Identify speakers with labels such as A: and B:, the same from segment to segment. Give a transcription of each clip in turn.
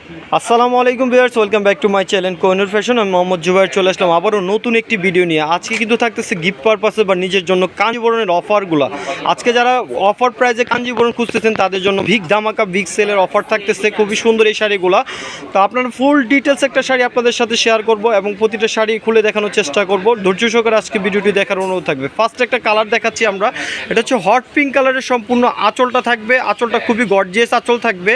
A: আসসালামু আলাইকুম viewers, welcome back to my channel Kohinoor fashion. আমি মোহাম্মদ জুবাইর চলে আসলাম আবারও নতুন একটি ভিডিও নিয়ে। আজকে কিন্তু থাকতেছে গিফট পারপাসে বা নিজের জন্য কাঞ্জিবরণের অফারগুলো। আজকে যারা অফার প্রাইসে কাঞ্জিবরণ খুঁজতেছেন তাদের জন্য বিগ ধামাকা বিগ সেলের অফার থাকতেছে, খুবই সুন্দর এই শাড়িগুলো। তো আপনারা ফুল ডিটেলস একটা শাড়ি আপনাদের সাথে শেয়ার করব এবং প্রতিটা শাড়ি খুলে দেখানোর চেষ্টা করব। ধৈর্য সহকারে আজকে ভিডিওটি দেখার অনুরোধ থাকবে। ফার্স্ট একটা কালার দেখাচ্ছি আমরা, এটা হচ্ছে হট পিঙ্ক কালারের সম্পূর্ণ আঁচলটা থাকবে। আঁচলটা খুবই গর্জিয়াস আঁচল থাকবে,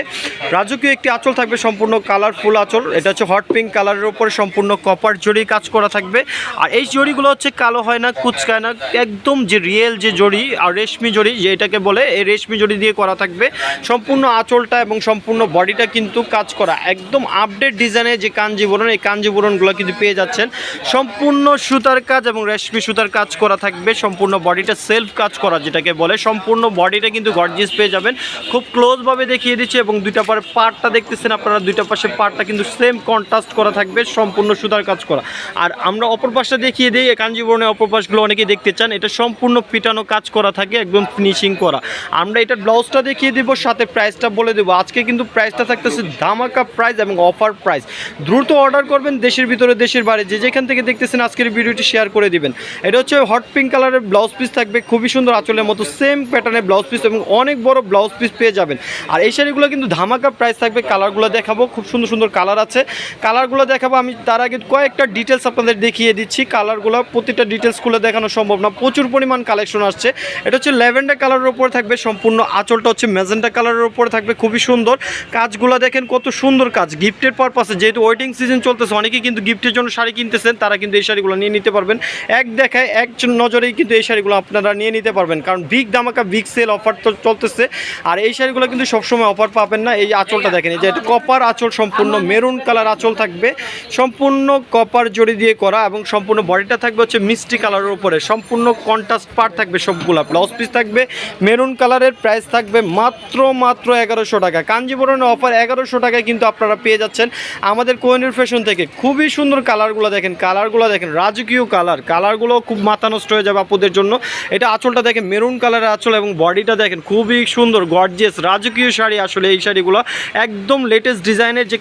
A: রাজকীয় একটি আঁচল থাকবে, সম্পূর্ণ কালারফুল আঁচল। এটা হচ্ছে হট পিঙ্ক কালারের উপরে সম্পূর্ণ কপার জড়ি কাজ করা থাকবে। আর এই জড়িগুলো হচ্ছে কালো হয় না, কুচকায় না, একদম যে রিয়েল যে জড়ি আর রেশমি জড়ি যে এটাকে বলে, এই রেশমি জড়ি দিয়ে করা থাকবে সম্পূর্ণ আঁচলটা এবং সম্পূর্ণ বডিটা কিন্তু কাজ করা। একদম আপডেট ডিজাইনের যে কাঞ্জিবরণ, এই কাঞ্জিবরণগুলো কিন্তু পেয়ে যাচ্ছেন সম্পূর্ণ সুতার কাজ এবং রেশমি সুতার কাজ করা থাকবে। সম্পূর্ণ বডিটা সেলফ কাজ করা যেটাকে বলে, সম্পূর্ণ বডিটা কিন্তু গর্জিয়াস পেয়ে যাবেন। খুব ক্লোজভাবে দেখিয়ে দিচ্ছি এবং দুইটা পরে পার্টটা দেখতেছেন আপনারা, দুইটা পাশে পার্টটা কিন্তু সেম কন্ট্রাস্ট করা থাকবে, সম্পূর্ণ সুতার কাজ করা। আর আমরা অপর পাশটা দেখিয়ে দিই, কাঞ্জিবরণের অপর পাশগুলো অনেকেই দেখতে চান। এটা সম্পূর্ণ পিটানো কাজ করা থাকে, একদম ফিনিশিং করা। আমরা এটা ব্লাউজটা দেখিয়ে দিব, সাথে প্রাইসটা বলে দেবো। আজকে কিন্তু প্রাইসটা থাকতেছে ধামাকা প্রাইস এবং অফার প্রাইস। দ্রুত অর্ডার করবেন, দেশের ভিতরে দেশের বাইরে যে যেখান থেকে দেখতেছেন আজকের ভিডিওটি শেয়ার করে দিবেন। এটা হচ্ছে হট পিঙ্ক কালারের ব্লাউজ পিস থাকবে, খুবই সুন্দর আঁচলের মতো সেম প্যাটার্নের ব্লাউজ পিস এবং অনেক বড় ব্লাউজ পিস পেয়ে যাবেন। আর এই শাড়িগুলো কিন্তু ধামাকা প্রাইস থাকবে। কালারগুলো দেখাবো, খুব সুন্দর সুন্দর কালার আছে, কালারগুলো দেখাবো। আমি তার আগে কয়েকটা ডিটেলস আপনাদের দেখিয়ে দিচ্ছি। কালারগুলো প্রতিটা ডিটেলস খুলে দেখানো সম্ভব না, প্রচুর পরিমাণ কালেকশন আসছে। এটা হচ্ছে ল্যাভেন্ডার কালারের উপরে থাকবে, সম্পূর্ণ আঁচলটা হচ্ছে ম্যাজেন্টা কালারের উপরে থাকবে, খুবই সুন্দর কাজগুলো দেখেন কত সুন্দর কাজ। গিফটের পারপাসে যেহেতু ওয়েটিং সিজন চলতেছে, অনেকেই কিন্তু গিফটের জন্য শাড়ি কিনতেছেন, তারা কিন্তু এই শাড়িগুলো নিয়ে নিতে পারবেন। এক দেখায় এক নজরেই কিন্তু এই শাড়িগুলো আপনারা নিয়ে নিতে পারবেন, কারণ বিগ ধামাকা বিগ সেল অফার তো চলতেছে। আর এই শাড়িগুলো কিন্তু সবসময় অফার পাবেন না। এই আঁচলটা দেখেন, এই যে কপার আঁচল, সম্পূর্ণ মেরুন কালার আঁচল থাকবে, সম্পূর্ণ কপার জড়ি দিয়ে করা এবং সম্পূর্ণ বডিটা থাকবে হচ্ছে মিষ্টি কালারের উপরে, সম্পূর্ণ কন্ট্রাস্ট পার্ট থাকবে সবগুলা। ব্লাউজ পিস থাকবে মেরুন কালারের, প্রাইস থাকবে মাত্র 1100 টাকা। কাঞ্জিবরণের অফার 1100 টাকায় কিন্তু আপনারা পেয়ে যাচ্ছেন আমাদের কোহিনুর ফ্যাশন থেকে। খুবই সুন্দর কালারগুলো দেখেন, কালারগুলো দেখেন, রাজকীয় কালার, কালারগুলো খুব মাথা নষ্ট হয়ে যাবে আপুদের জন্য। এটা আঁচলটা দেখেন মেরুন কালারের আঁচল এবং বডিটা দেখেন খুবই সুন্দর গর্জিয়াস রাজকীয় শাড়ি। আসলে এই শাড়িগুলো একদম লেটেস্ট ডিজাইনের যে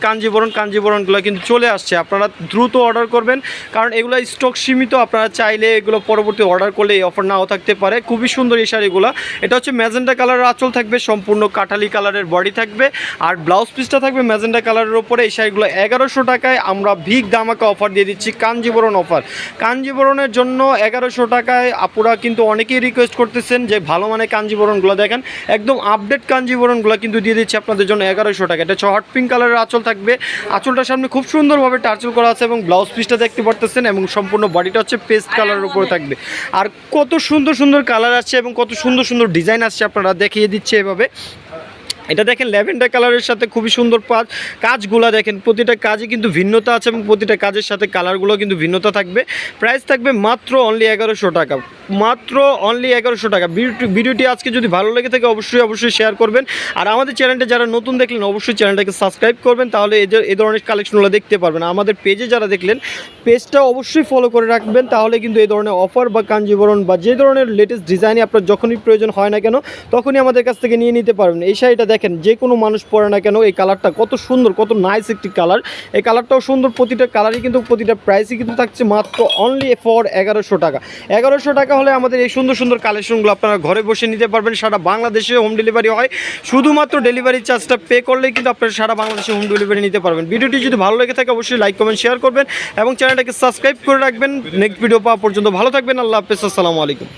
A: কাঞ্জিবরণগুলো কিন্তু চলে আসছে। আপনারা দ্রুত অর্ডার করবেন, কারণ এগুলো স্টক সীমিত। আপনারা চাইলে এগুলো পরবর্তী অর্ডার করলে এই অফার নাও থাকতে পারে। খুবই সুন্দর এই শাড়িগুলো। এটা হচ্ছে ম্যাজেন্টা কালারের আঁচল থাকবে, সম্পূর্ণ কাঠালি কালারের বডি থাকবে আর ব্লাউজ পিসটা থাকবে ম্যাজেন্টা কালারের ওপরে। এই শাড়িগুলো 1100 টাকায় আমরা বিগ ধামাকা অফার দিয়ে দিচ্ছি, কাঞ্জিবরণ অফার। কাঞ্জিবরণের জন্য 1100 টাকায় আপুরা কিন্তু অনেকেই রিকোয়েস্ট করতেছেন যে ভালো মানে কাঞ্জিবরণগুলো দেখেন, একদম আপডেট কাঞ্জিবরণগুলো কিন্তু দিয়ে দিচ্ছি আপনাদের জন্য 1100 টাকা। এটা হচ্ছে হট পিঙ্ক কালারের আঁচল থাকবে, আঁচলটার সামনে খুব সুন্দরভাবে টার্চেল করা আছে এবং ব্লাউজ পিসটা দেখতে পারতেছেন এবং সম্পূর্ণ বডিটা হচ্ছে পেস্ট কালারের উপরে থাকবে। আর কত সুন্দর সুন্দর কালার আসছে এবং কত সুন্দর সুন্দর ডিজাইন আসছে আপনারা দেখিয়ে দিচ্ছে এভাবে। এটা দেখেন ল্যাভেন্ডার কালারের সাথে খুবই সুন্দর কাজগুলো দেখেন, প্রতিটা কাজে কিন্তু ভিন্নতা আছে এবং প্রতিটা কাজের সাথে কালারগুলো কিন্তু ভিন্নতা থাকবে। প্রাইস থাকবে মাত্র অনলি 1100 টাকা, মাত্র অনলি 1100 টাকা। ভিডিওটি আজকে যদি ভালো লেগে থাকে অবশ্যই শেয়ার করবেন। আর আমাদের চ্যানেলটা যারা নতুন দেখলেন অবশ্যই চ্যানেলটাকে সাবস্ক্রাইব করবেন, তাহলে এই ধরনের কালেকশনগুলো দেখতে পারবেন। আমাদের পেজে যারা দেখলেন পেজটা অবশ্যই ফলো করে রাখবেন, তাহলে কিন্তু এই ধরনের অফার বা কাঞ্জিবরণ বা যে ধরনের লেটেস্ট ডিজাইনে আপনার যখনই প্রয়োজন হয় না কেন তখনই আমাদের কাছ থেকে নিয়ে নিতে পারবেন। এই শাড়িটা দেখেন যে কোনো মানুষ পরে না কেন, এই কালারটা কত সুন্দর, কত নাইস একটি কালার। এই কালারটাও সুন্দর, প্রতিটা কালারই কিন্তু প্রতিটা প্রাইসই কিন্তু থাকছে মাত্র অনলি ফর 1100 টাকা। 1100 টাকা হলে আমাদের এই সুন্দর সুন্দর কালেকশনগুলো আপনারা ঘরে বসে নিতে পারবেন। সারা বাংলাদেশে হোম ডেলিভারি হয়, শুধুমাত্র ডেলিভারি চার্জটা পে করলেই কিন্তু আপনারা সারা বাংলাদেশে হোম ডেলিভারি নিতে পারবেন। ভিডিওটি যদি ভালো লেগে থাকে অবশ্যই লাইক কমেন্ট শেয়ার করবেন এবং চ্যানেলটাকে সাবস্ক্রাইব করে রাখবেন। নেক্সট ভিডিও পাওয়া পর্যন্ত ভালো থাকবেন। আল্লাহ হাফেজ, আসসালামু আলাইকুম।